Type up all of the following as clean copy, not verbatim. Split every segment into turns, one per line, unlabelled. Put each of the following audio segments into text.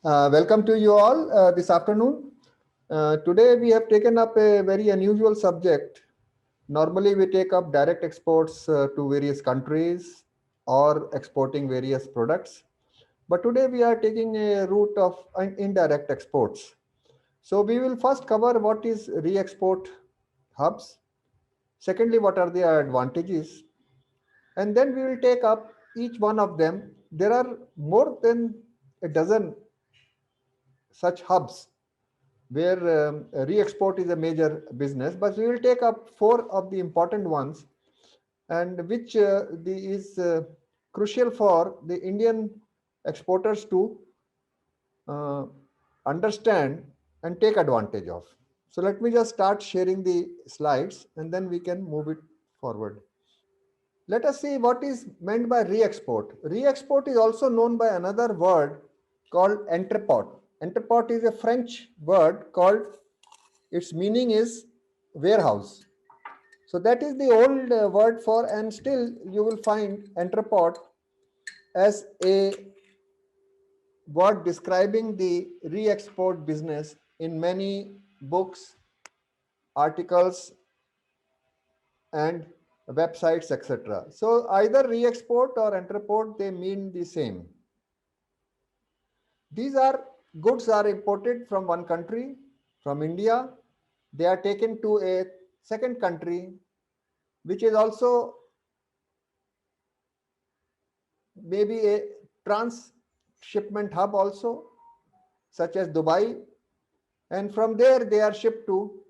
Welcome to you all this afternoon. Today we have taken up a very unusual subject. Normally we take up direct exports to various countries or exporting various products. But today we are taking a route of indirect exports. So we will first cover what is re-export hubs. Secondly, what are their advantages? And then we will take up each one of them. There are more than a dozen such hubs where re-export is a major business, but we will take up four of the important ones and which is crucial for the Indian exporters to uh, understand and take advantage of. So let me just start sharing the slides and then we can move it forward. Let us see what is meant by re-export. Re-export is also known by another word called entrepot. Entrepot is a French word called, its meaning is warehouse. So that is the old word for, and still you will find entrepot as a word describing the re-export business in many books, articles, and websites, etc. So either re-export or entrepot, they mean the same. These are goods are imported from one country, from India. They are taken to a second country, which is also maybe a transshipment hub also, such as Dubai. And from there, they are shipped to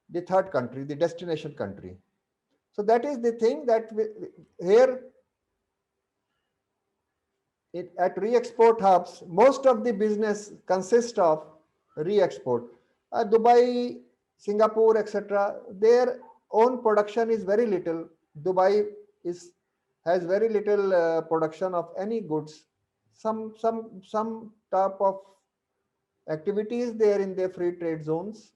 the third country, the destination country. So that is the thing that here at re-export hubs, most of the business consists of re-export. Dubai, Singapore, etc. Their own production is very little. Dubai is has very little production of any goods. Some type of activities there in their free trade zones.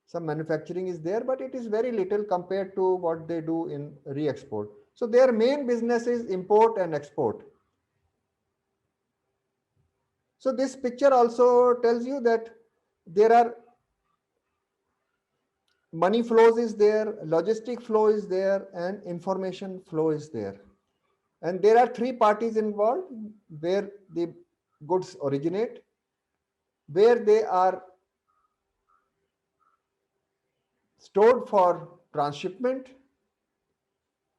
Some manufacturing is there, but it is very little compared to what they do in re-export. So their main business is import and export. So this picture also tells you that there are money flows is there, logistic flow is there, and information flow is there. And there are three parties involved where the goods originate, where they are stored for transshipment,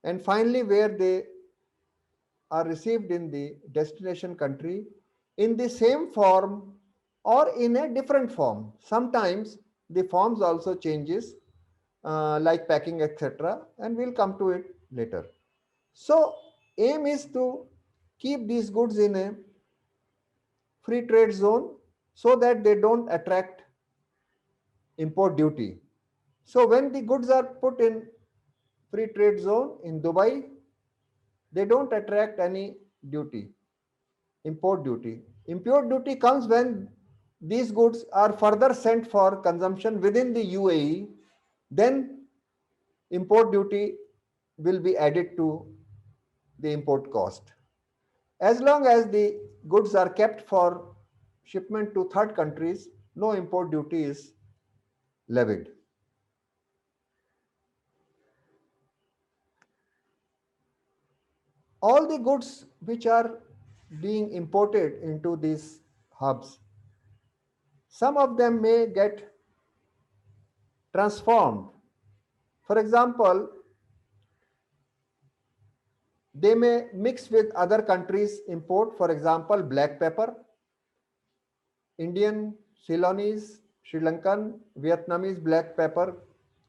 and finally where they are received in the destination country in the same form or in a different form. Sometimes the forms also changes, like packing, etc., and we'll come to it later. So aim is to keep these goods in a free trade zone so that they don't attract import duty. So when the goods are put in free trade zone in Dubai, they don't attract any duty, import duty. Import duty comes when these goods are further sent for consumption within the UAE, then import duty will be added to the import cost. As long as the goods are kept for shipment to third countries, no import duty is levied. All the goods which are being imported into these hubs, some of them may get transformed. For example, they may mix with other countries' import, for example, black pepper, Indian, Ceylonese, Sri Lankan, Vietnamese black pepper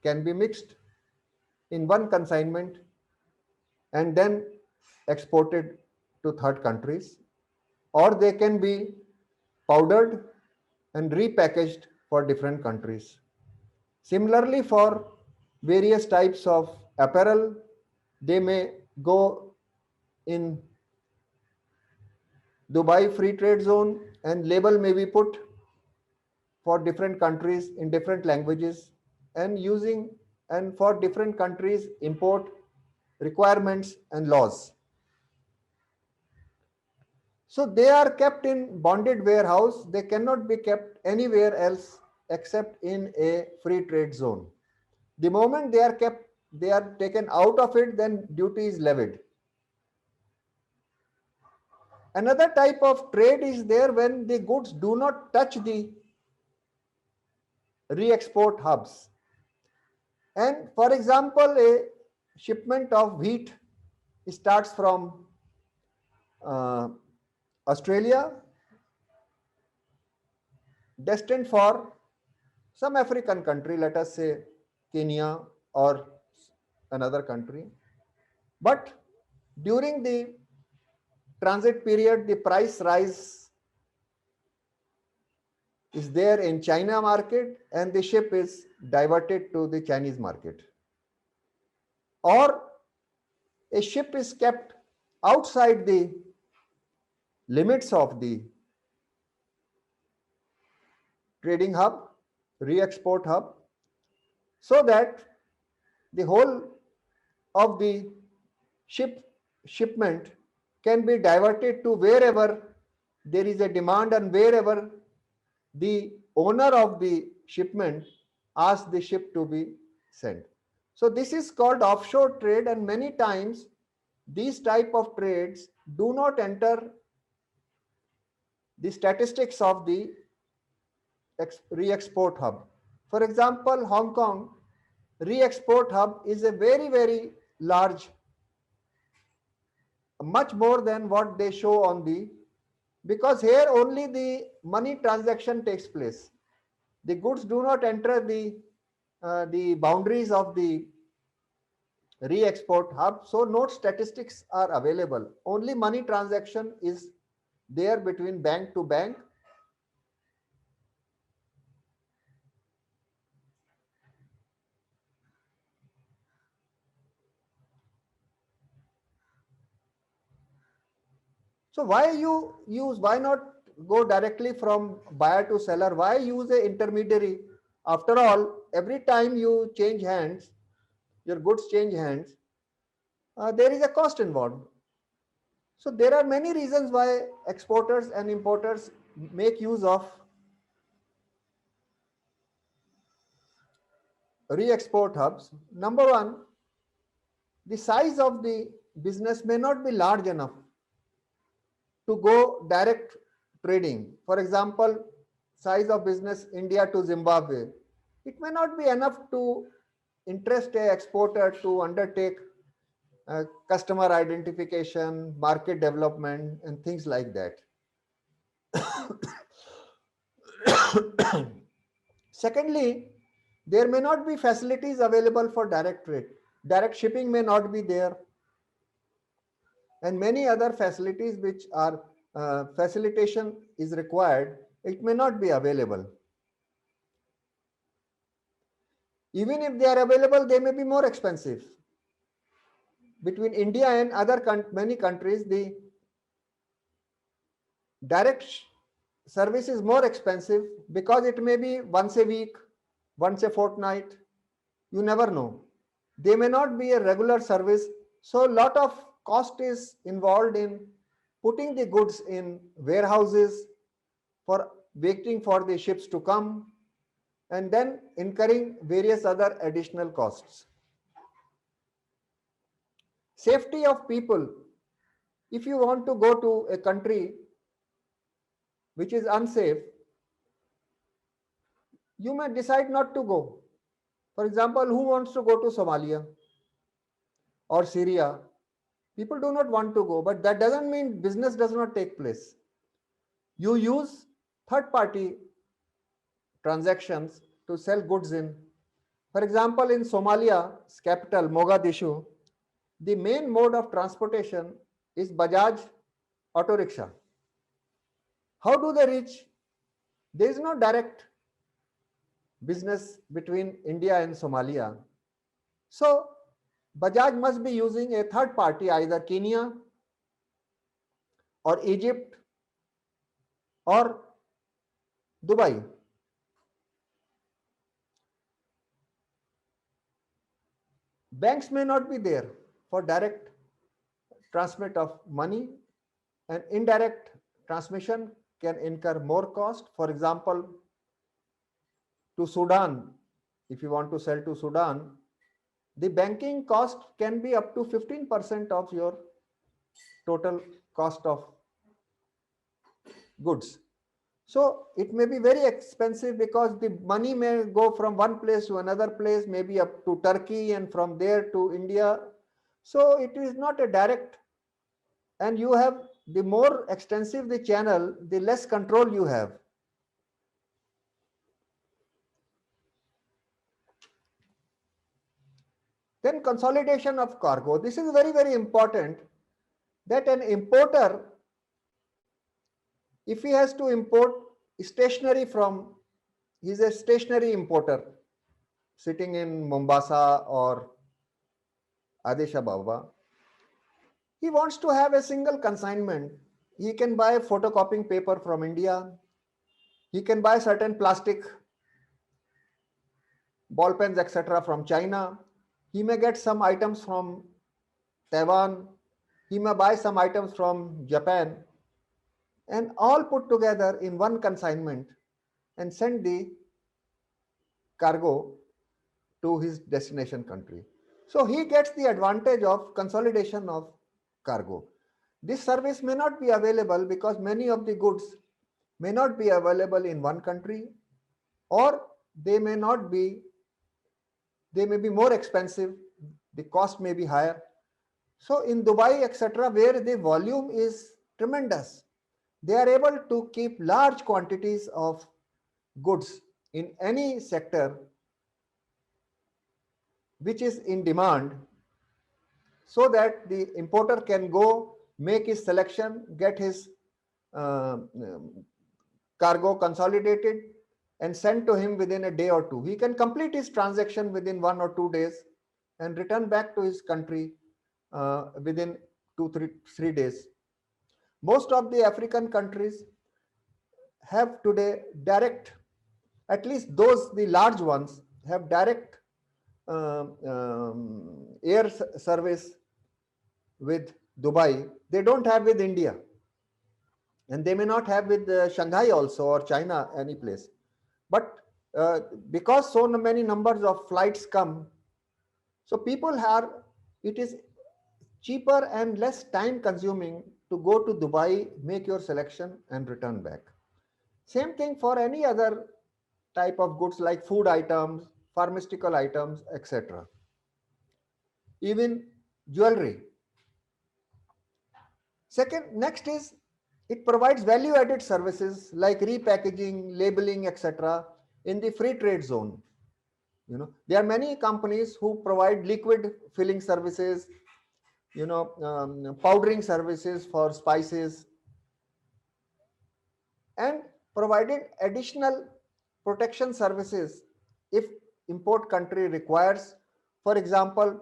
can be mixed in one consignment and then exported to third countries, or they can be powdered and repackaged for different countries. Similarly, for various types of apparel, they may go in Dubai Free Trade Zone and label may be put for different countries in different languages and using and for different countries import requirements and laws. So they are kept in bonded warehouse. They cannot be kept anywhere else except in a free trade zone. The moment they are kept, they are taken out of it, then duty is levied. Another type of trade is there when the goods do not touch the re-export hubs. And for example, a shipment of wheat starts from uh, Australia, destined for some African country, let us say Kenya or another country. But during the transit period, the price rise is there in China market and the ship is diverted to the Chinese market. Or a ship is kept outside the limits of the trading hub, re-export hub, so that the whole of the shipment can be diverted to wherever there is a demand and wherever the owner of the shipment asks the ship to be sent. So this is called offshore trade, and many times these type of trades do not enter the statistics of the re-export hub. For example, Hong Kong re-export hub is a very, very large, much more than what they show on the, because here only the money transaction takes place. The goods do not enter the boundaries of the re-export hub, so no statistics are available. Only money transaction is there between bank to bank. So why not go directly from buyer to seller? Why use a intermediary? After all, every time you change hands, your goods change hands, there is a cost involved. So there are many reasons why exporters and importers make use of re-export hubs. Number one, the size of the business may not be large enough to go direct trading. For example, size of business India to Zimbabwe. It may not be enough to interest a exporter to undertake customer identification, market development, and things like that. Secondly, there may not be facilities available for direct trade. Direct shipping may not be there, and many other facilities which are facilitation is required, it may not be available. Even if they are available, they may be more expensive. Between India and many countries, the direct service is more expensive because it may be once a week, once a fortnight. You never know. They may not be a regular service. So a lot of cost is involved in putting the goods in warehouses, for waiting for the ships to come, and then incurring various other additional costs. Safety of people. If you want to go to a country which is unsafe, you may decide not to go. For example, who wants to go to Somalia or Syria? People do not want to go, but that doesn't mean business does not take place. You use third party transactions to sell goods in. For example, in Somalia's capital, Mogadishu, the main mode of transportation is Bajaj auto rickshaw. How do they reach? There is no direct business between India and Somalia. So Bajaj must be using a third party, either Kenya or Egypt or Dubai. Banks may not be there for direct transmit of money. and indirect transmission can incur more cost. For example, to Sudan, if you want to sell to Sudan, the banking cost can be up to 15% of your total cost of goods. So it may be very expensive because the money may go from one place to another place, maybe up to Turkey and from there to India. So it is not a direct, and you have, the more extensive the channel, the less control you have. Then consolidation of cargo. This is very, very important, that an importer, if he has to import stationery from, he's a stationery importer sitting in Mombasa or Addis Ababa, he wants to have a single consignment. He can buy photocopying paper from India. He can buy certain plastic ball pens, etc. from China. He may get some items from Taiwan. He may buy some items from Japan, and all put together in one consignment and send the cargo to his destination country. So he gets the advantage of consolidation of cargo. This service may not be available because many of the goods may not be available in one country, or they may not be, they may be more expensive, the cost may be higher. So in Dubai, etc., where the volume is tremendous, they are able to keep large quantities of goods in any sector which is in demand, so that the importer can go make his selection, get his cargo consolidated and sent to him within a day or two. He can complete his transaction within 1 or 2 days and return back to his country within 2, 3 days. Most of the African countries have today direct, at least those, the large ones, have direct air service with Dubai. They don't have with India, and they may not have with Shanghai also, or China, any place. But because so many numbers of flights come, so people are, it is cheaper and less time consuming to go to Dubai, make your selection and return back. Same thing for any other type of goods like food items, pharmaceutical items, etc. Even jewelry. Next is, it provides value added services like repackaging, labeling, etc. in the free trade zone. There are many companies who provide liquid filling services, powdering services for spices, and provided additional protection services if import country requires. For example,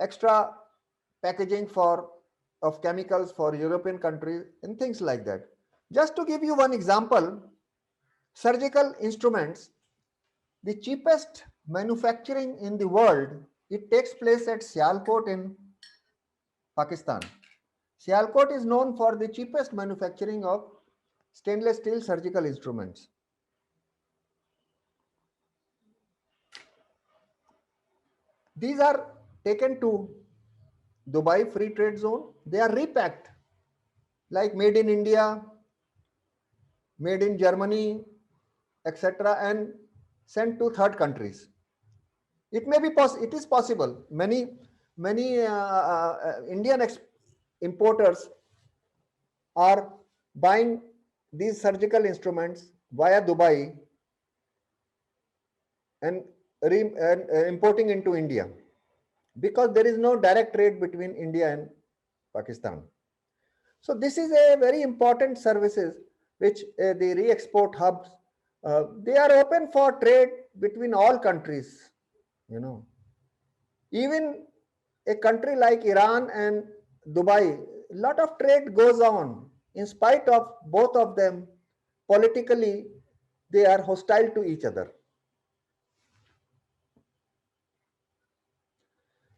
extra packaging for of chemicals for European countries and things like that. Just to give you one example, surgical instruments, the cheapest manufacturing in the world, it takes place at Sialkot in Pakistan. Sialkot is known for the cheapest manufacturing of stainless steel surgical instruments. These are taken to Dubai Free Trade Zone. They are repacked like made in India, made in Germany, etc., and sent to third countries. It may be it is possible. Many Indian importers are buying these surgical instruments via Dubai and importing into India, because there is no direct trade between India and Pakistan. So this is a very important services which the re-export hubs, they are open for trade between all countries. Even a country like Iran and Dubai, a lot of trade goes on in spite of both of them politically they are hostile to each other.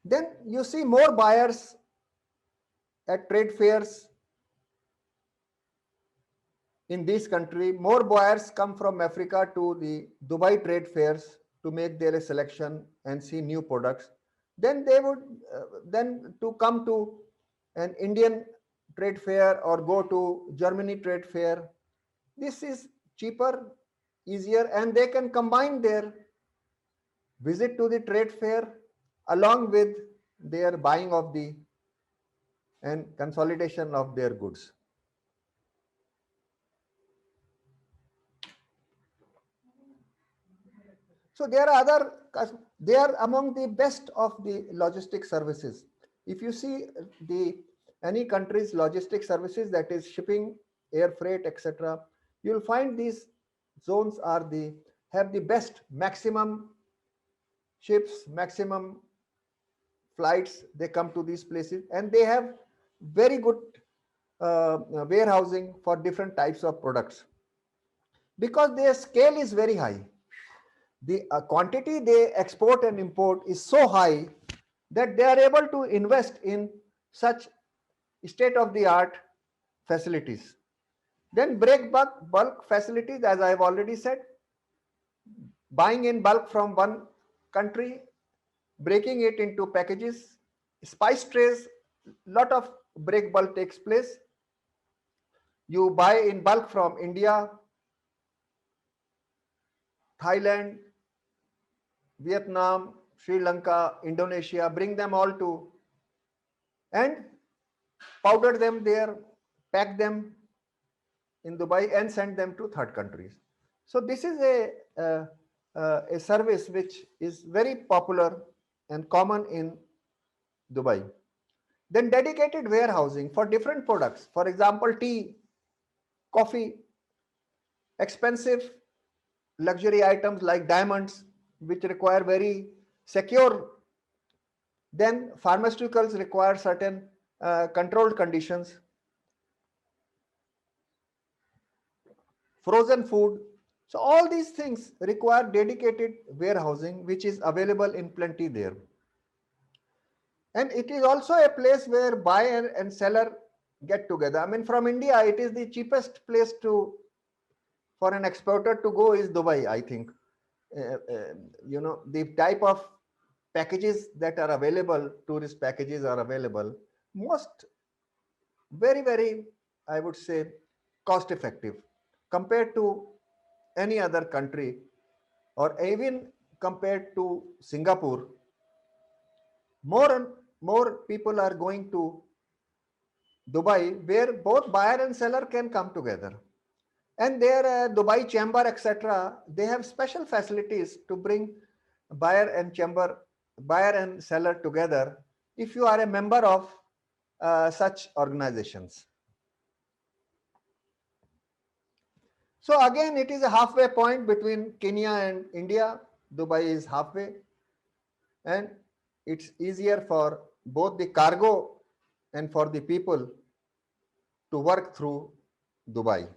Then you see more buyers at trade fairs, in this country, more buyers come from Africa to the Dubai trade fairs to make their selection and see new products. Then they would then to come to an Indian trade fair or go to Germany trade fair. This is cheaper, easier, and they can combine their visit to the trade fair along with their buying of the and consolidation of their goods. So they are among the best of the logistic services. If you see the any country's logistic services, that is shipping, air freight, etc., you'll find these zones are the have the best maximum ships, maximum flights. They come to these places and they have very good warehousing for different types of products because their scale is very high. The quantity they export and import is so high that they are able to invest in such state of the art facilities. Then break bulk facilities, as I have already said, buying in bulk from one country, breaking it into packages, spice trays, lot of break bulk takes place. You buy in bulk from India, Thailand, Vietnam, Sri Lanka, Indonesia, bring them all to and powder them there, pack them in Dubai and send them to third countries. So this is a service which is very popular and common in Dubai. Then dedicated warehousing for different products. For example, tea, coffee, expensive luxury items like diamonds, which require very secure. Then pharmaceuticals require certain controlled conditions. Frozen food. So all these things require dedicated warehousing, which is available in plenty there. And it is also a place where buyer and seller get together. I mean, from India, it is the cheapest place for an exporter to go is Dubai, I think. The type of packages that are available, tourist packages are available, most very, very, I would say, cost effective compared to any other country or even compared to Singapore. More and more people are going to Dubai where both buyer and seller can come together. And their Dubai chamber, etc., they have special facilities to bring buyer and seller together if you are a member of such organizations. So again, it is a halfway point between Kenya and India. Dubai is halfway, and it's easier for both the cargo and for the people to work through Dubai.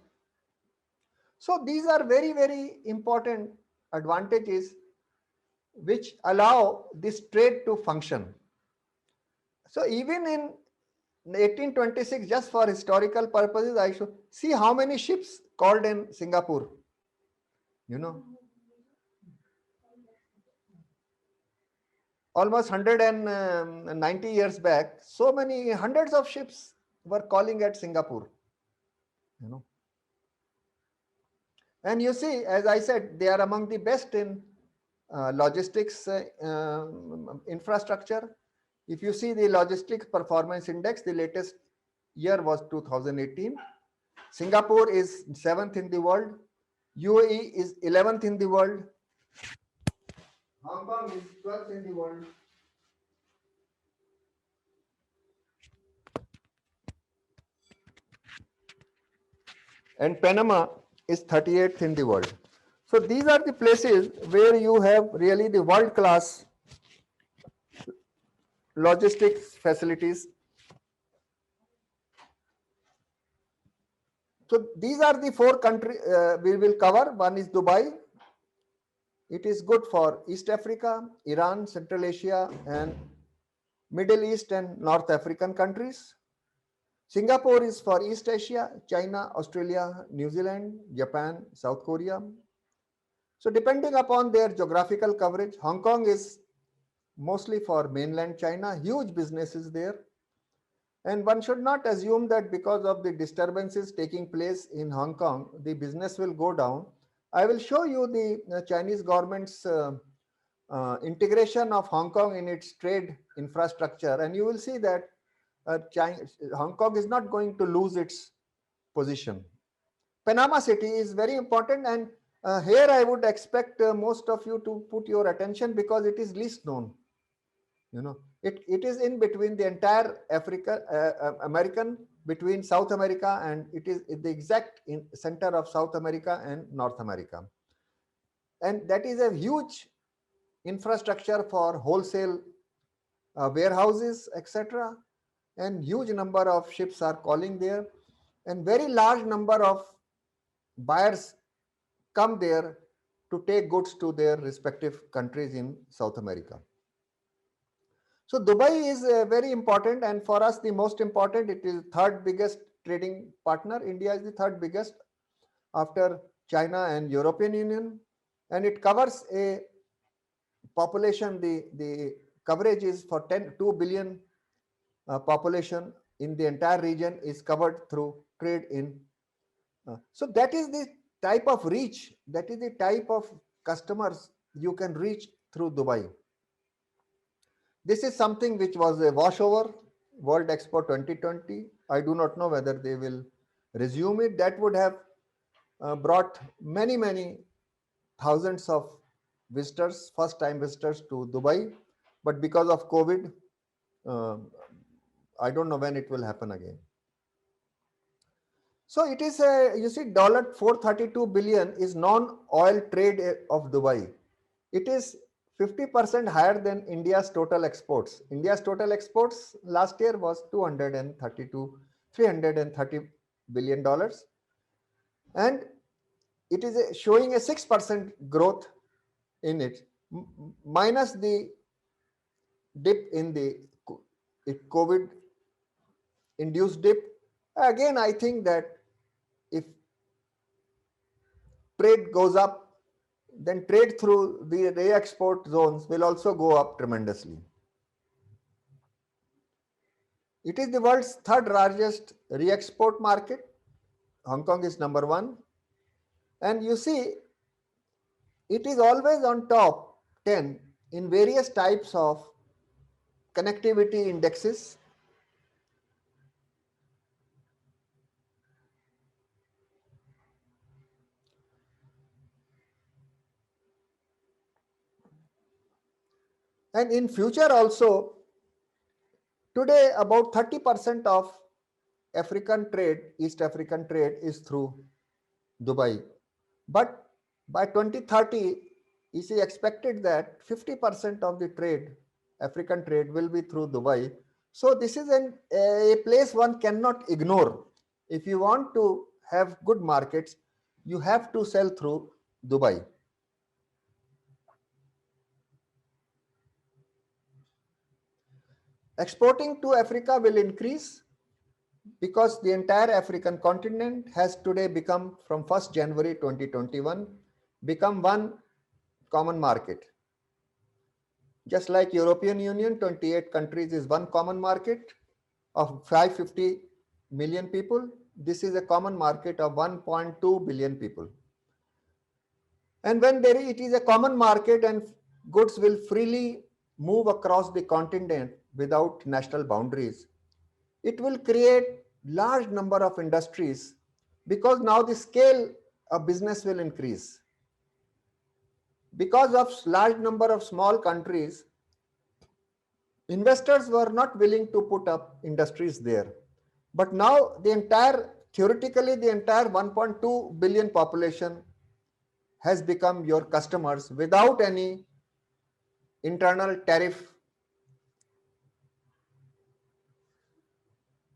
So these are very, very important advantages which allow this trade to function. So even in 1826, just for historical purposes, I should see how many ships called in Singapore. Almost 190 years back, so many hundreds of ships were calling at Singapore. And you see, as I said, they are among the best in logistics infrastructure. If you see the logistics performance index, the latest year was 2018. Singapore is 7th in the world. UAE is 11th in the world. Hong Kong is 12th in the world. And Panama is 38th in the world. So these are the places where you have really the world-class logistics facilities. So these are the four countries we will cover. One is Dubai. It is good for East Africa, Iran, Central Asia, and Middle East and North African countries. Singapore is for East Asia, China, Australia, New Zealand, Japan, South Korea. So depending upon their geographical coverage, Hong Kong is mostly for mainland China, huge businesses there. And one should not assume that because of the disturbances taking place in Hong Kong, the business will go down. I will show you the Chinese government's integration of Hong Kong in its trade infrastructure, and you will see that China, Hong Kong is not going to lose its position. Panama City is very important, and here I would expect most of you to put your attention because it is least known. It is in between the entire American, between South America, and it is the exact center of South America and North America. And that is a huge infrastructure for wholesale warehouses, etc. And huge number of ships are calling there, and very large number of buyers come there to take goods to their respective countries in South America. So Dubai is very important, and for us the most important. It is third biggest trading partner. India is the third biggest after China and European Union, and it covers a population. The coverage is for 2 billion population in the entire region is covered through trade in. So that is the type of reach, that is the type of customers you can reach through Dubai. This is something which was a washover, World Expo 2020. I do not know whether they will resume it. That would have brought many thousands of visitors, first time visitors to Dubai. But because of COVID, uh, I don't know when it will happen again. So it is you see, $432 billion is non-oil trade of Dubai. It is 50% higher than India's total exports. India's total exports last year was 330 billion dollars, and it is showing a 6% growth in it, minus the dip in the COVID induced dip. Again, I think that if trade goes up, then trade through the re-export zones will also go up tremendously. It is the world's third largest re-export market. Hong Kong is number one. And you see, it is always on top 10 in various types of connectivity indexes. And in future also, today about 30% of African trade, East African trade is through Dubai. But by 2030, it is expected that 50% of the trade, African trade, will be through Dubai. So this is a place one cannot ignore. If you want to have good markets, you have to sell through Dubai. Exporting to Africa will increase because the entire African continent has today become, from 1st January 2021, become one common market. Just like European Union, 28 countries is one common market of 550 million people. This is a common market of 1.2 billion people. And when it is a common market and goods will freely move across the continent without national boundaries, it will create large number of industries because now the scale of business will increase. Because of large number of small countries, investors were not willing to put up industries there. But now theoretically, the entire 1.2 billion population has become your customers without any internal tariff.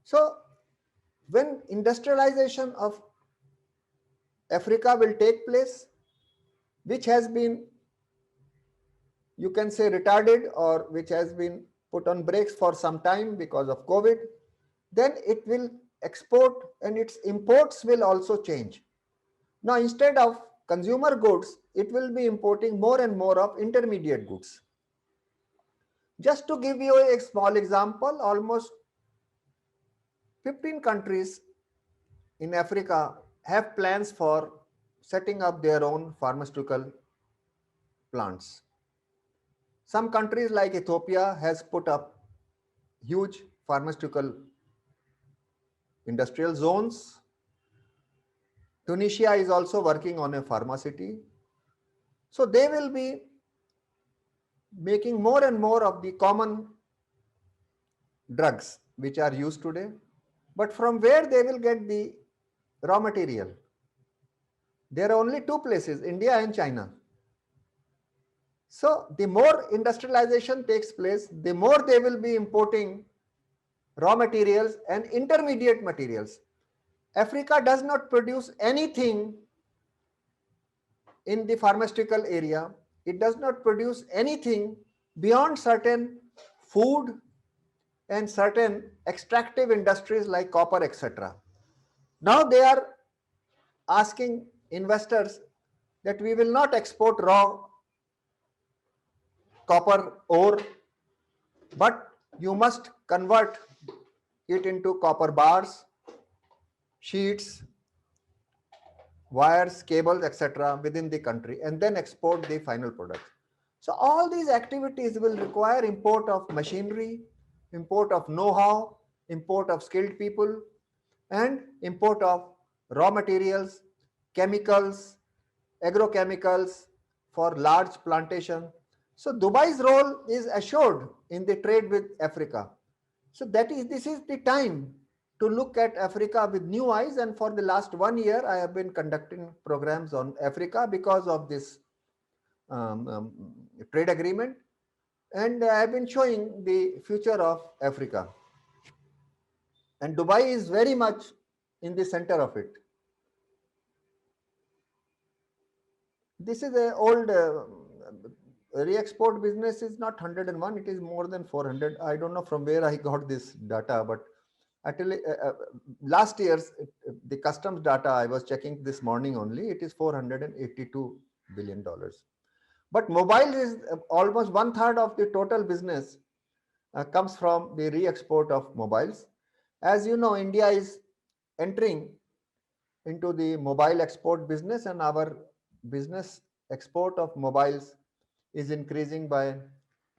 So when industrialization of Africa will take place, which has been, you can say, retarded, or which has been put on brakes for some time because of COVID, then it will export and its imports will also change. Now, instead of consumer goods, it will be importing more and more of intermediate goods. Just to give you a small example, almost 15 countries in Africa have plans for setting up their own pharmaceutical plants. Some countries like Ethiopia has put up huge pharmaceutical industrial zones. Tunisia is also working on a pharma city. So they will be making more and more of the common drugs which are used today. But from where they will get the raw material? There are only two places, India and China. So the more industrialization takes place, the more they will be importing raw materials and intermediate materials. Africa does not produce anything in the pharmaceutical area. It does not produce anything beyond certain food and certain extractive industries like copper, etc. Now they are asking investors that we will not export raw copper ore, but you must convert it into copper bars, sheets, wires, cables, etc. within the country and then export the final product. So all these activities will require import of machinery, import of know-how, import of skilled people, and import of raw materials, chemicals, agrochemicals for large plantation. So Dubai's role is assured in the trade with Africa. So this is the time to look at Africa with new eyes. And for the last 1 year, I have been conducting programs on Africa because of this um, um, trade agreement. And I have been showing the future of Africa. And Dubai is very much in the center of it. This is an old re-export business is not 101, it is more than 400. I don't know from where I got this data, but actually last year's the customs data I was checking this morning only, it is $482 billion. But mobile is almost 1/3 of the total business comes from the re-export of mobiles. As you know, India is entering into the mobile export business, and our business export of mobiles is increasing by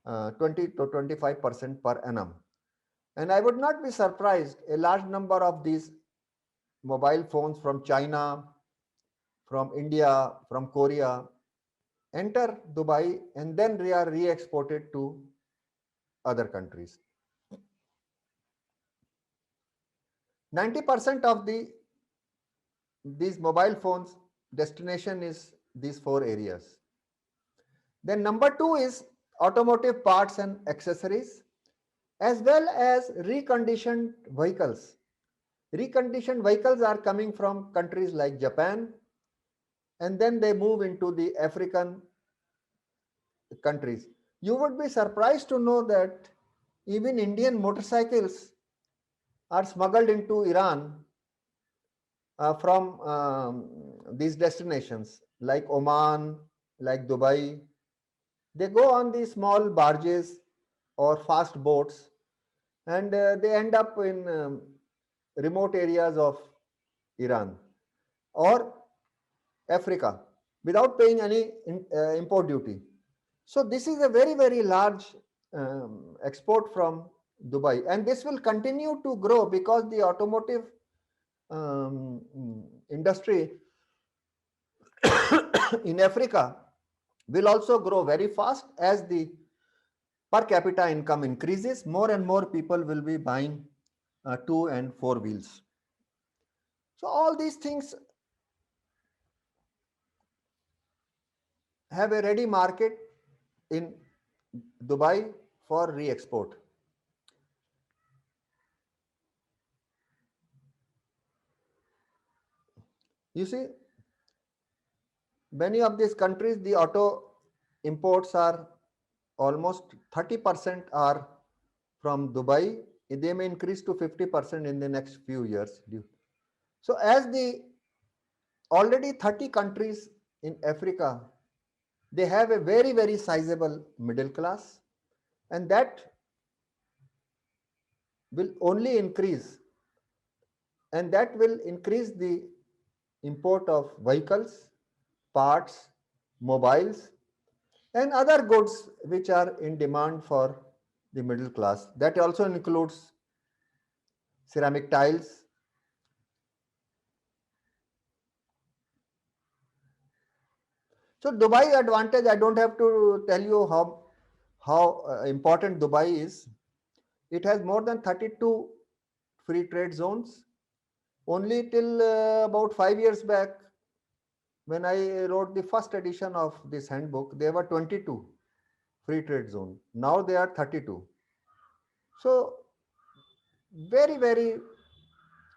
20 to 25% per annum. And I would not be surprised, a large number of these mobile phones from China, from India, from Korea enter Dubai and then they are re-exported to other countries. 90% of these mobile phones destination is these four areas. Then number two is automotive parts and accessories, as well as reconditioned vehicles. Reconditioned vehicles are coming from countries like Japan, and then they move into the African countries. You would be surprised to know that even Indian motorcycles are smuggled into Iran from these destinations like Oman, like Dubai. They go on these small barges or fast boats, and they end up in remote areas of Iran or Africa without paying any import duty. So this is a very, very large export from Dubai, and this will continue to grow because the automotive um, industry in Africa will also grow very fast as the per capita income increases. More and more people will be buying 2 and 4 wheels. So all these things have a ready market in Dubai for re-export. You see, many of these countries, the auto imports are almost 30% are from Dubai, they may increase to 50% in the next few years. So as the already 30 countries in Africa, they have a very, very sizable middle class, and that will only increase, and that will increase the import of vehicles, parts, mobiles, and other goods which are in demand for the middle class. That also includes ceramic tiles. So Dubai advantage, I don't have to tell you how important Dubai is. It has more than 32 free trade zones. Only till about 5 years back, when I wrote the first edition of this handbook, there were 22 free trade zones. Now they are 32. So very, very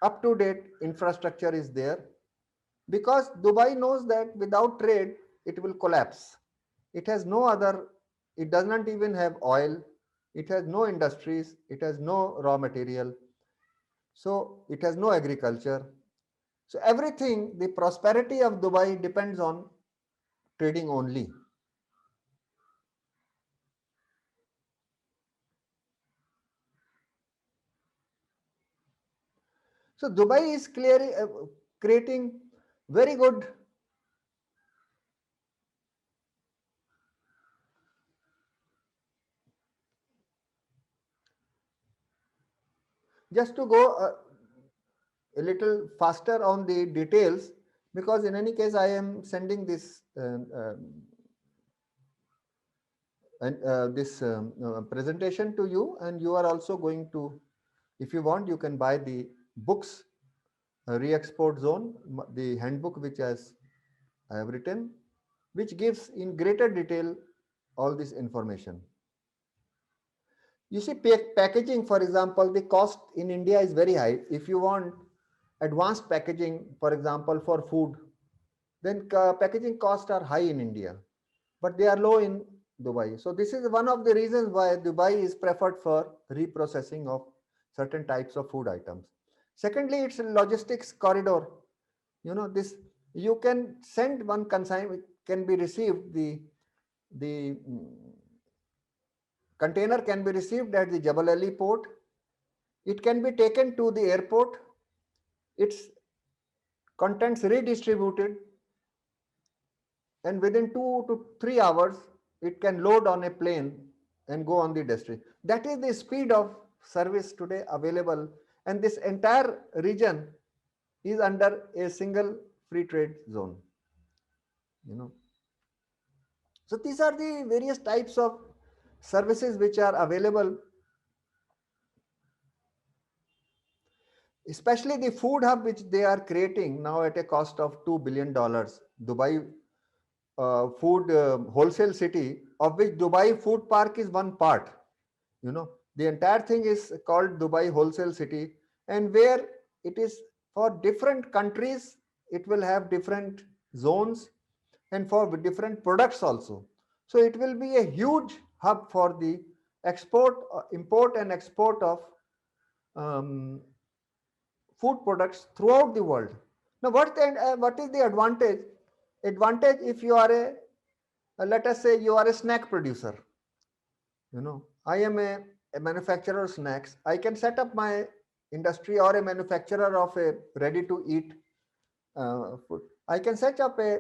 up to date infrastructure is there, because Dubai knows that without trade, it will collapse. It has no other, it does not even have oil, it has no industries, it has no raw material, so it has no agriculture. So everything, the prosperity of Dubai depends on trading only. So Dubai is clearly creating very good. Just to go a little faster on the details, because in any case I am sending this presentation to you, and you are also going to, if you want, you can buy the books, Re-Export Zone, the handbook which I have written, which gives in greater detail all this information. You see, packaging, for example, the cost in India is very high. If you want advanced packaging, for example, for food, then packaging costs are high in India, but they are low in Dubai. So this is one of the reasons why Dubai is preferred for reprocessing of certain types of food items. Secondly, it's a logistics corridor. You know, this, you can send one consignment, can be received, the container can be received at the Jebel Ali port. It can be taken to the airport. Its contents redistributed, and within 2 to 3 hours, it can load on a plane and go on the destination. That is the speed of service today available, and this entire region is under a single free trade zone. You know, so these are the various types of services which are available, especially the food hub which they are creating now at a cost of $2 billion. Dubai food wholesale city, of which Dubai Food Park is one part. You know, the entire thing is called Dubai Wholesale City, and where it is for different countries, it will have different zones, and for different products also. So it will be a huge hub for the export, import and export of um, food products throughout the world. Now, what is the advantage? Advantage, if you are let us say you are a snack producer. You know, I am a manufacturer of snacks. I can set up my industry, or a manufacturer of a ready to eat food. I can set up a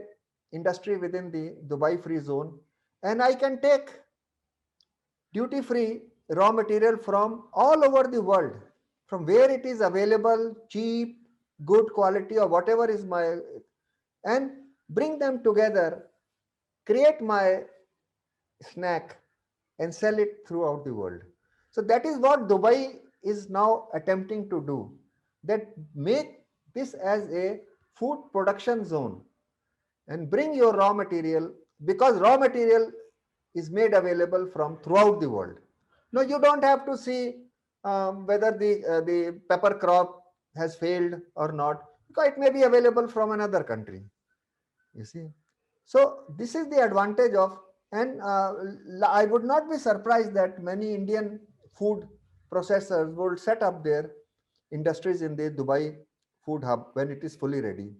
industry within the Dubai free zone, and I can take duty free raw material from all over the world, from where it is available, cheap, good quality, or whatever is my, and bring them together, create my snack, and sell it throughout the world. So that is what Dubai is now attempting to do, that make this as a food production zone and bring your raw material, because raw material is made available from throughout the world. No, you don't have to see whether the pepper crop has failed or not, because it may be available from another country. You see, so this is the advantage of, and I would not be surprised that many Indian food processors would set up their industries in the Dubai food hub when it is fully ready.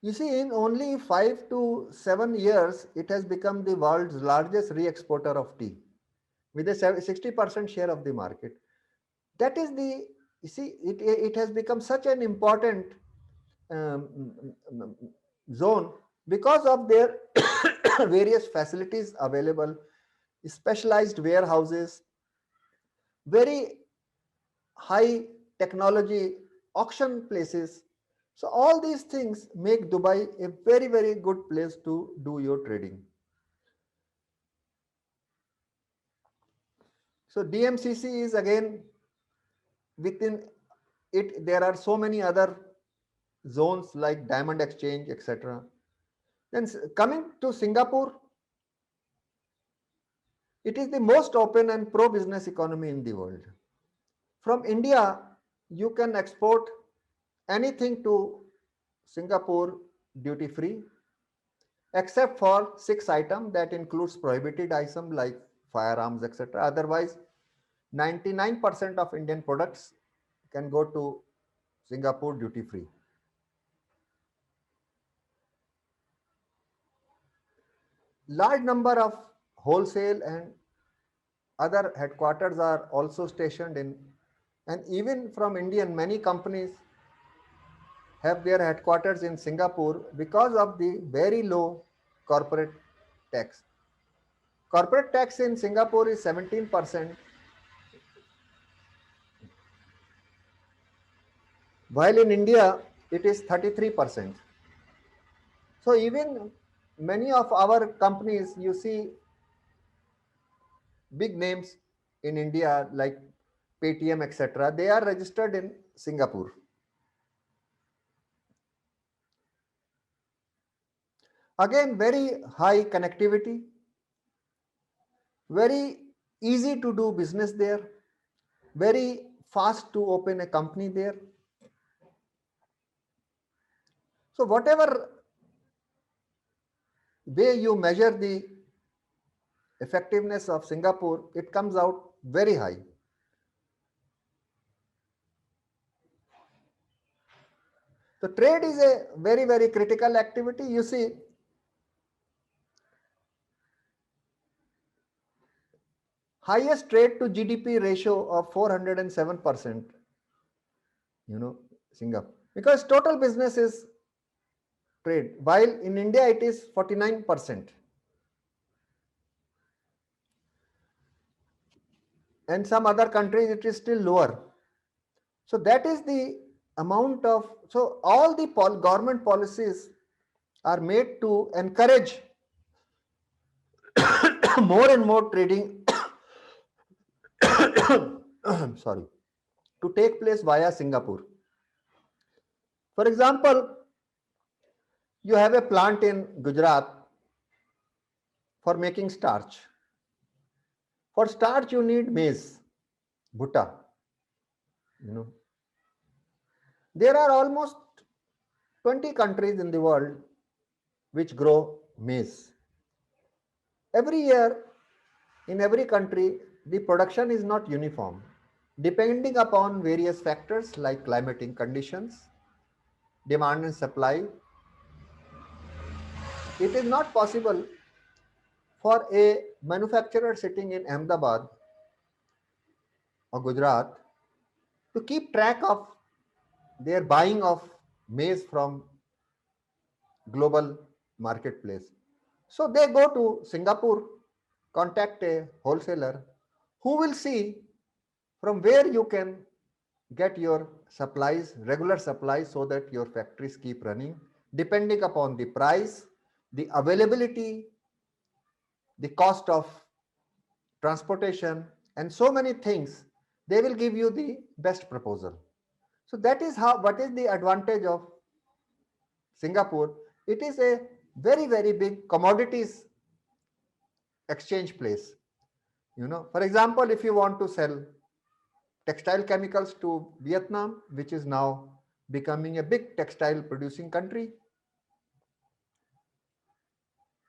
You see, in only 5 to 7 years, it has become the world's largest re-exporter of tea with a 60% share of the market. That is the, you see, it has become such an important um, zone because of their various facilities available, specialized warehouses, very high technology auction places. So all these things make Dubai a very, very good place to do your trading. So DMCC is again within it, there are so many other zones like Diamond Exchange, etc. Then coming to Singapore, it is the most open and pro-business economy in the world. From India, you can export anything to Singapore duty free, except for 6 items that includes prohibited items like firearms, etc. Otherwise, 99% of Indian products can go to Singapore duty free. Large number of wholesale and other headquarters are also stationed in, and even from Indian, many companies have their headquarters in Singapore because of the very low corporate tax. Corporate tax in Singapore is 17%, while in India it is 33%. So even many of our companies, you see big names in India like Paytm, etc., they are registered in Singapore. Again, very high connectivity, very easy to do business there, very fast to open a company there. So whatever way you measure the effectiveness of Singapore, it comes out very high. So trade is a very, very critical activity. You see, highest trade to GDP ratio of 407%, Singapore. Because total business is trade, while in India it is 49%. And some other countries it is still lower. So that is the amount of, so all the government policies are made to encourage more and more trading sorry, to take place via Singapore. For example, you have a plant in Gujarat for making starch. For starch, you need maize, bhutta. You know, there are almost 20 countries in the world which grow maize. Every year, in every country, the production is not uniform, depending upon various factors like climatic conditions, demand and supply. It is not possible for a manufacturer sitting in Ahmedabad or Gujarat to keep track of their buying of maize from global marketplace. So they go to Singapore, contact a wholesaler who will see from where you can get your supplies, regular supplies, so that your factories keep running depending upon the price, the availability, the cost of transportation, and so many things. They will give you the best proposal. So that is how, what is the advantage of Singapore? It is a very, very big commodities exchange place. For example, if you want to sell textile chemicals to Vietnam, which is now becoming a big textile producing country,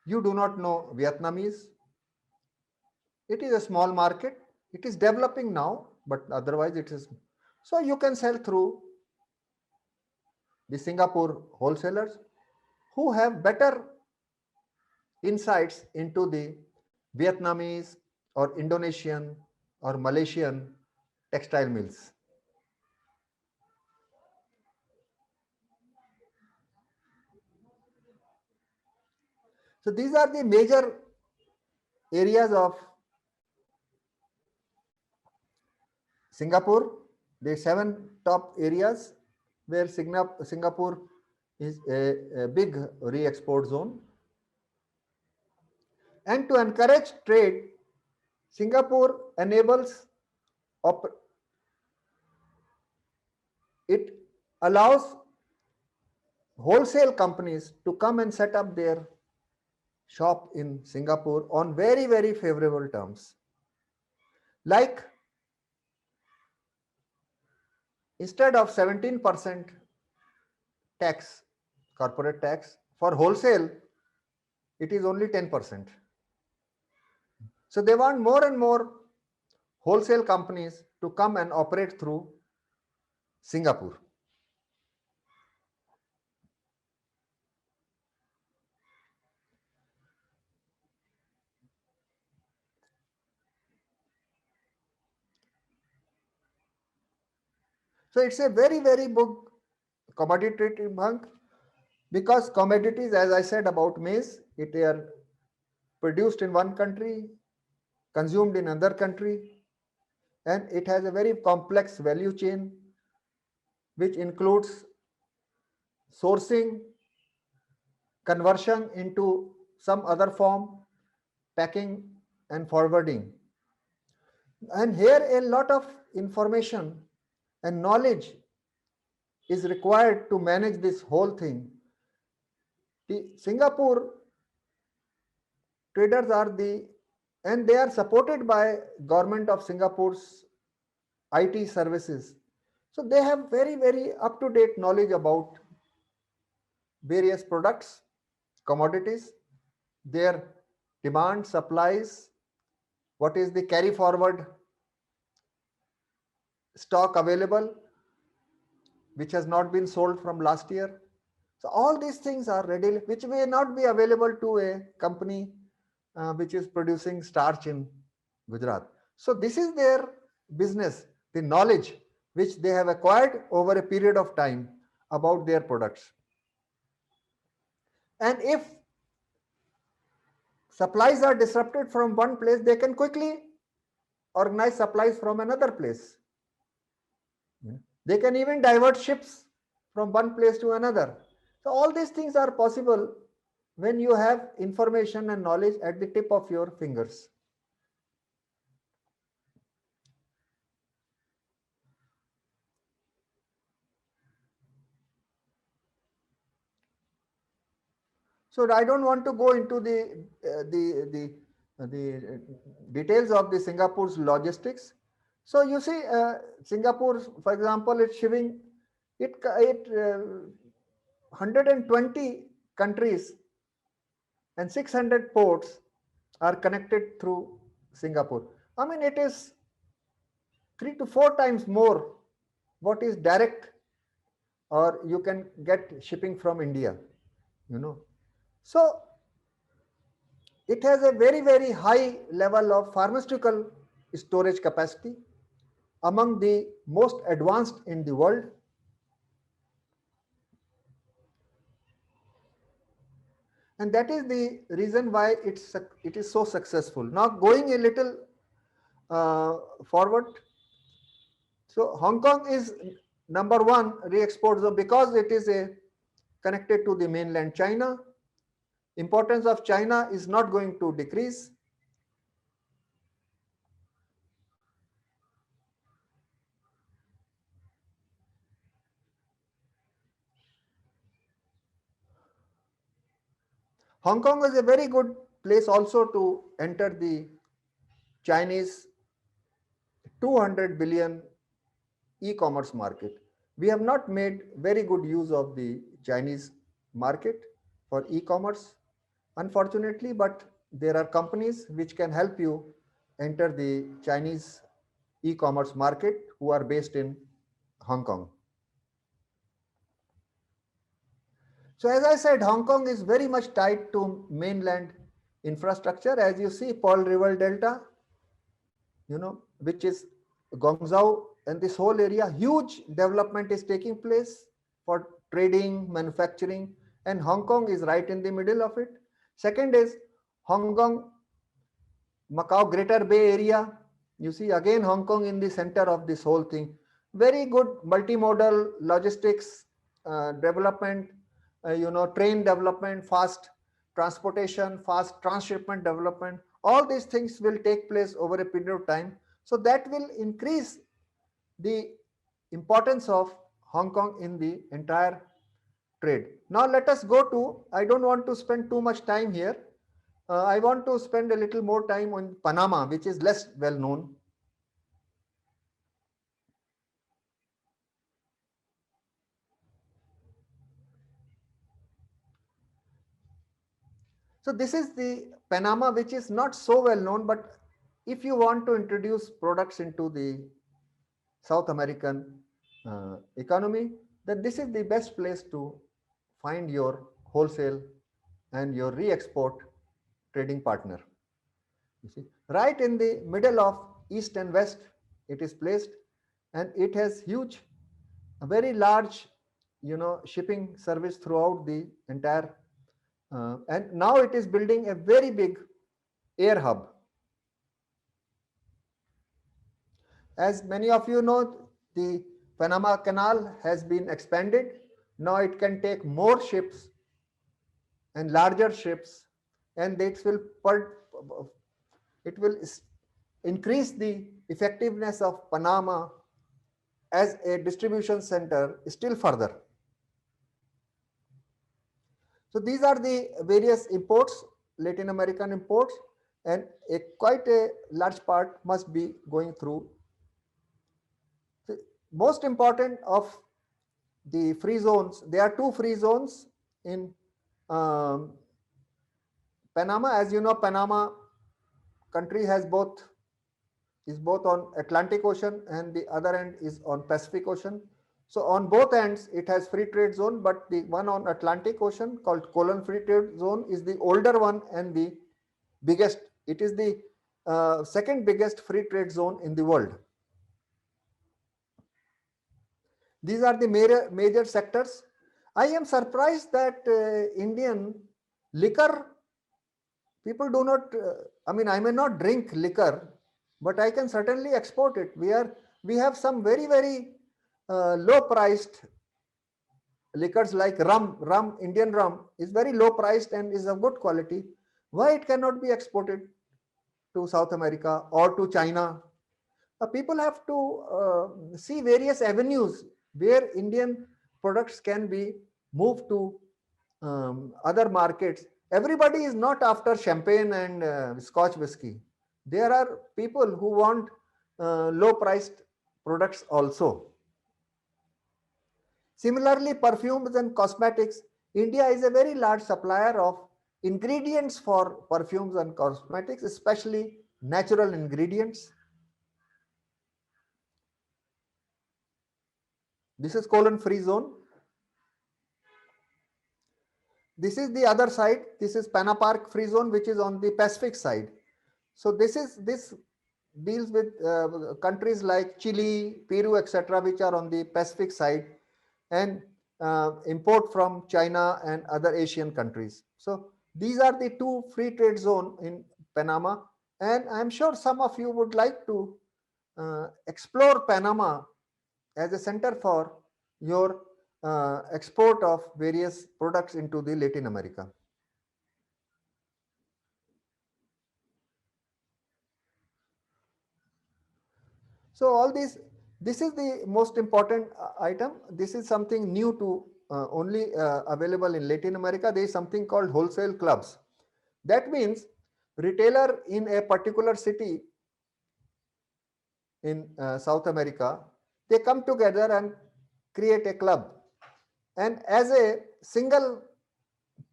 You do not know Vietnamese. It is a small market. It is developing now, but otherwise it is. So you can sell through the Singapore wholesalers who have better insights into the Vietnamese or Indonesian or Malaysian textile mills. So these are the major areas of Singapore, the 7 top areas where Singapore is a big re-export zone. And to encourage trade, Singapore enables, it allows wholesale companies to come and set up their shop in Singapore on very, very favorable terms. Like instead of 17% tax, corporate tax, for wholesale, it is only 10%. So they want more and more wholesale companies to come and operate through Singapore. So it's a very, very big commodity bank because commodities, as I said about maize, it are produced in one country, consumed in another country, and it has a very complex value chain which includes sourcing, conversion into some other form, packing and forwarding. And here a lot of information and knowledge is required to manage this whole thing. The Singapore traders are and they are supported by government of Singapore's IT services. So they have very, very up-to-date knowledge about various products, commodities, their demand, supplies, what is the carry forward stock available, which has not been sold from last year. So all these things are ready, which may not be available to a company which is producing starch in Gujarat. So this is their business, the knowledge which they have acquired over a period of time about their products. And if supplies are disrupted from one place, they can quickly organize supplies from another place. They can even divert ships from one place to another. So all these things are possible when you have information and knowledge at the tip of your fingers. So I don't want to go into the details of the Singapore's logistics. So you see, Singapore, for example, it's shipping it 120 countries and 600 ports are connected through Singapore. I mean, it is 3 to 4 times more what is direct, or you can get shipping from India. So it has a very, very high level of pharmaceutical storage capacity, among the most advanced in the world. And that is the reason why it is so successful. Now going a little forward. So Hong Kong is number one re-export zone because it is connected to the mainland China. Importance of China is not going to decrease. Hong Kong is a very good place also to enter the Chinese 200 billion e-commerce market. We have not made very good use of the Chinese market for e-commerce, unfortunately, but there are companies which can help you enter the Chinese e-commerce market who are based in Hong Kong. So as I said, Hong Kong is very much tied to mainland infrastructure. As you see, Pearl River Delta, which is Guangzhou and this whole area, huge development is taking place for trading, manufacturing, and Hong Kong is right in the middle of it. Second is Hong Kong, Macau Greater Bay Area. You see again Hong Kong in the center of this whole thing. Very good multimodal logistics development, train development, fast transportation, fast transshipment development. All these things will take place over a period of time. So that will increase the importance of Hong Kong in the entire trade. Now let us go to, I don't want to spend too much time here. I want to spend a little more time on Panama, which is less well known. So this is the Panama, which is not so well known, but if you want to introduce products into the South American economy, then this is the best place to find your wholesale and your re-export trading partner. You see, right in the middle of east and west, it is placed, and it has huge, a very large, shipping service throughout the entire, and now it is building a very big air hub. As many of you know, the Panama Canal has been expanded. Now it can take more ships and larger ships, and it will increase the effectiveness of Panama as a distribution center still further. So these are the various imports, Latin American imports, and quite a large part must be going through. The most important of the free zones, there are two free zones in Panama. As you know, Panama country is both on Atlantic Ocean and the other end is on Pacific Ocean. So on both ends it has free trade zone, but the one on Atlantic Ocean called Colon Free Trade Zone is the older one and the biggest. It is the second biggest free trade zone in the world. These are the major sectors. I am surprised that Indian liquor people do not, I mean, I may not drink liquor, but I can certainly export it. We have some very low priced liquors like Indian rum is very low priced and is of good quality. Why it cannot be exported to South America or to China? People have to see various avenues where Indian products can be moved to other markets. Everybody is not after champagne and Scotch whiskey. There are people who want low priced products also. Similarly, perfumes and cosmetics. India is a very large supplier of ingredients for perfumes and cosmetics, especially natural ingredients. This is colon free zone. This is the other side. This is Panapark free zone, which is on the Pacific side. So this deals with countries like Chile, Peru, etc., which are on the Pacific side, and import from China and other Asian countries. So these are the two free trade zone in Panama, and I'm sure some of you would like to explore Panama as a center for your export of various products into the Latin America. So all this is the most important item. This is something new to only available in Latin America. There is something called wholesale clubs. That means retailer in a particular city in South America, they come together and create a club. And as a single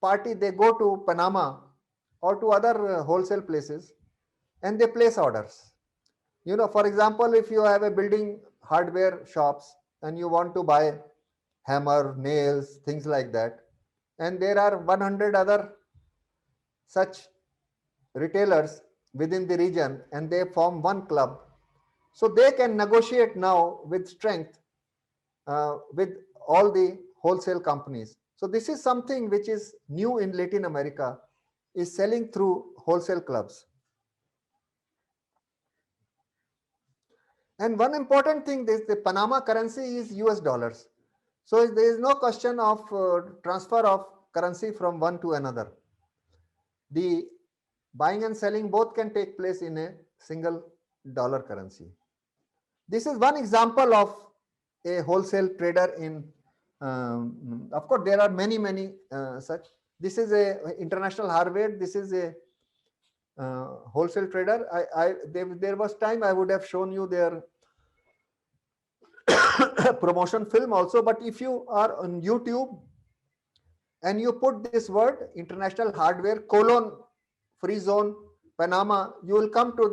party, they go to Panama or to other wholesale places, and they place orders. For example, if you have a building hardware shops and you want to buy hammer, nails, things like that, and there are 100 other such retailers within the region and they form one club, so they can negotiate now with strength with all the wholesale companies. So this is something which is new in Latin America, is selling through wholesale clubs. And one important thing is the Panama currency is US dollars. So there is no question of transfer of currency from one to another. The buying and selling both can take place in a single dollar currency. This is one example of a wholesale trader in, of course, there are many such. This is a international hardware. This is a wholesale trader. There was time I would have shown you their promotion film also, but if you are on YouTube and you put this word international hardware : free zone Panama, you will come to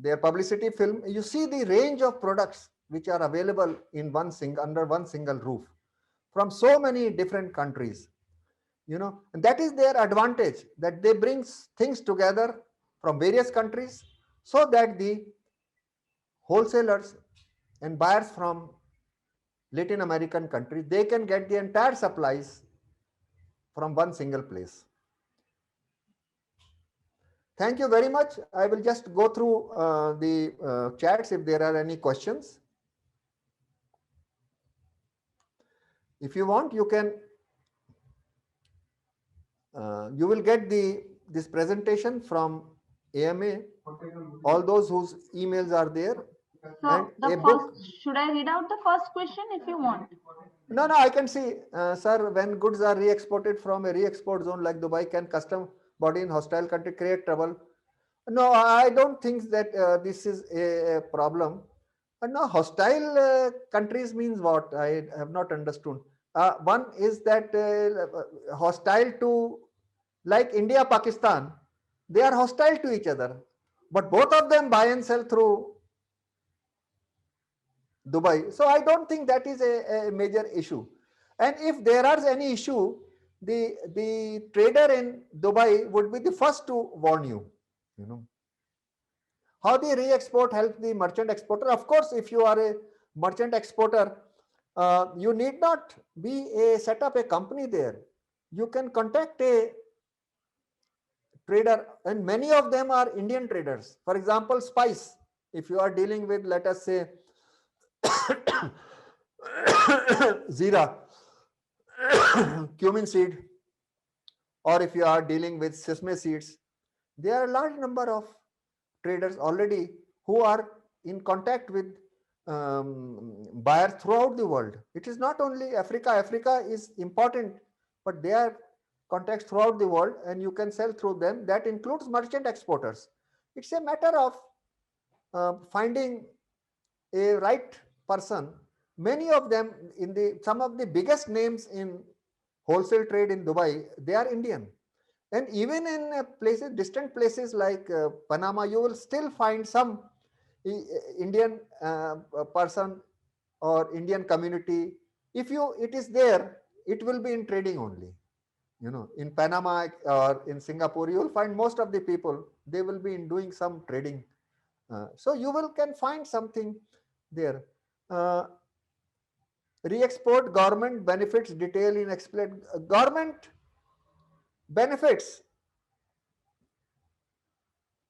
their publicity film. You see the range of products which are available in under one single roof from so many different countries. And that is their advantage, that they bring things together from various countries so that the wholesalers and buyers from Latin American countries, they can get the entire supplies from one single place. Thank you very much. I will just go through the chats if there are any questions. If you want, you can, you will get this presentation from AMA, all those whose emails are there.
So should I read out the first question if you want?
No, I can see, sir, when goods are re-exported from a re-export zone like Dubai, can custom body in hostile country create trouble? No, I don't think that this is a problem. No, hostile countries means what? I have not understood. One is that hostile to, like India, Pakistan, they are hostile to each other, but both of them buy and sell through Dubai. So I don't think that is a major issue. And if there is any issue, the trader in Dubai would be the first to warn you. How the re-export helps the merchant exporter? Of course, if you are a merchant exporter, you need not set up a company there. You can contact a trader, and many of them are Indian traders. For example, spice. If you are dealing with, let us say, Zira, cumin seed, or if you are dealing with sesame seeds, there are a large number of traders already who are in contact with buyers throughout the world. It is not only Africa. Africa is important, but they are contacts throughout the world and you can sell through them. That includes merchant exporters. It's a matter of finding a right person. Many of them, some of the biggest names in wholesale trade in Dubai, they are Indian. And even in distant places like Panama, you will still find some Indian person or Indian community. If it is there, it will be in trading only. In Panama or in Singapore, you will find most of the people, they will be in doing some trading. So you can find something there. Re-export government benefits detail in explain. Government benefits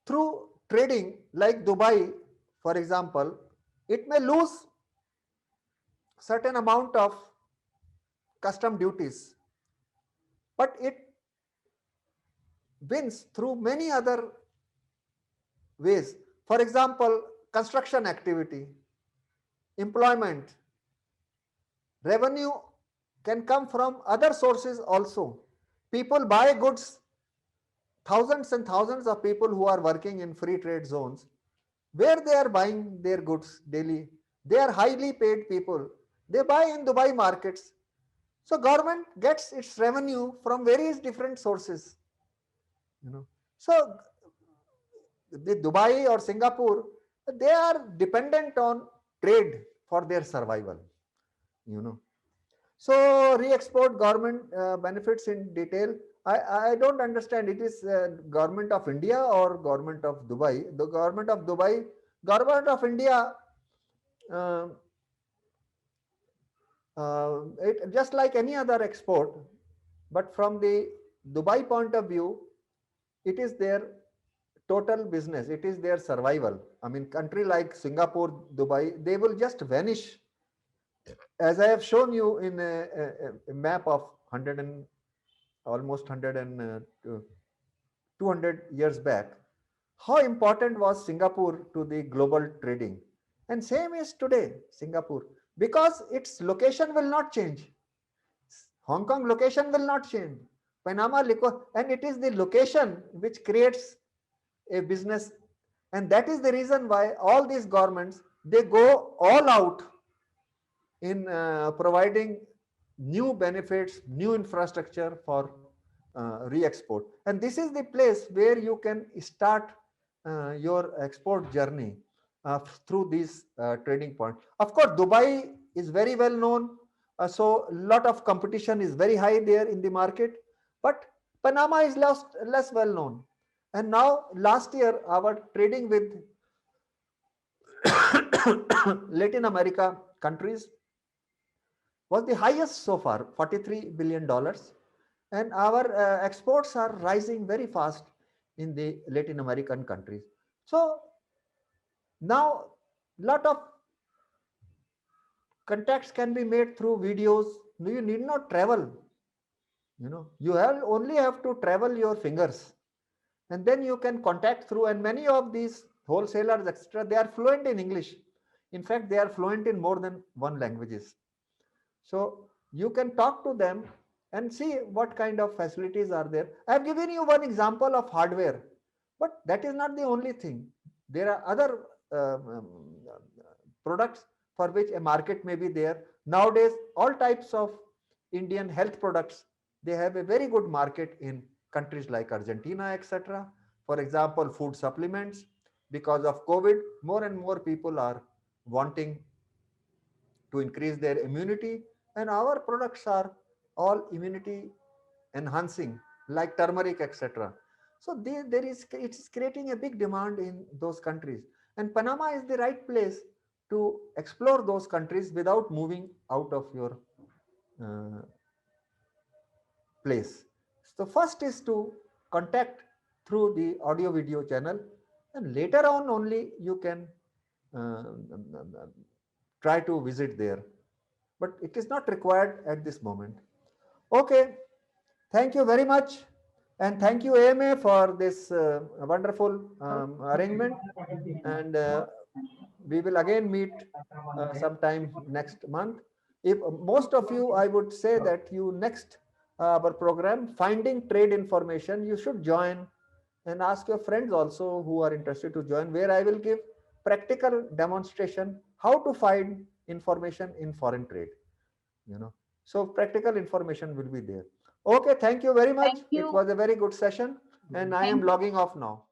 through trading like Dubai, for example, it may lose certain amount of custom duties, but it wins through many other ways. For example, construction activity, employment, revenue can come from other sources also. People buy goods, thousands and thousands of people who are working in free trade zones, where they are buying their goods daily. They are highly paid people. They buy in Dubai markets. So government gets its revenue from various different sources, So the Dubai or Singapore, they are dependent on trade for their survival, you know. So re-export government benefits in detail. I don't understand. It is government of India or government of Dubai. The government of Dubai, government of India, uh, it just like any other export, but from the Dubai point of view, it is their total business. It is their survival. I mean, country like Singapore, Dubai, they will just vanish. As I have shown you in a map of 100 and almost 100 and 200 years back, how important was Singapore to the global trading. And same is today, Singapore, because its location will not change. Hong Kong location will not change. Panama, and it is the location which creates a business. And that is the reason why all these governments, they go all out in providing new benefits, new infrastructure for re-export. And this is the place where you can start your export journey through these trading points. Of course, Dubai is very well known. So a lot of competition is very high there in the market. But Panama is less well known. And now last year, our trading with Latin America countries was the highest so far, $43 billion. And our exports are rising very fast in the Latin American countries. So now lot of contacts can be made through videos. You need not travel. You only have to travel your fingers, and then you can contact through. And many of these wholesalers, etc., they are fluent in English. In fact, they are fluent in more than one languages. So you can talk to them and see what kind of facilities are there. I have given you one example of hardware, but that is not the only thing. There are other products for which a market may be there. Nowadays, all types of Indian health products, they have a very good market in countries like Argentina, etc. For example, food supplements. Because of COVID, more and more people are wanting to increase their immunity, and our products are all immunity enhancing, like turmeric, etc. So it is creating a big demand in those countries, and Panama is the right place to explore those countries without moving out of your uh, place. So first is to contact through the audio video channel, and later on only you can uh, try to visit there, but it is not required at this moment. Okay, thank you very much, and thank you AMA for this wonderful arrangement, and we will again meet sometime next month. If most of you, I would say that you next our program, Finding Trade Information, you should join, and ask your friends also who are interested to join, where I will give practical demonstration how to find information in foreign trade. So practical information will be there. Okay, thank you very much.
Thank
It
you.
was a very good session, and I am
Thank you.
logging off now.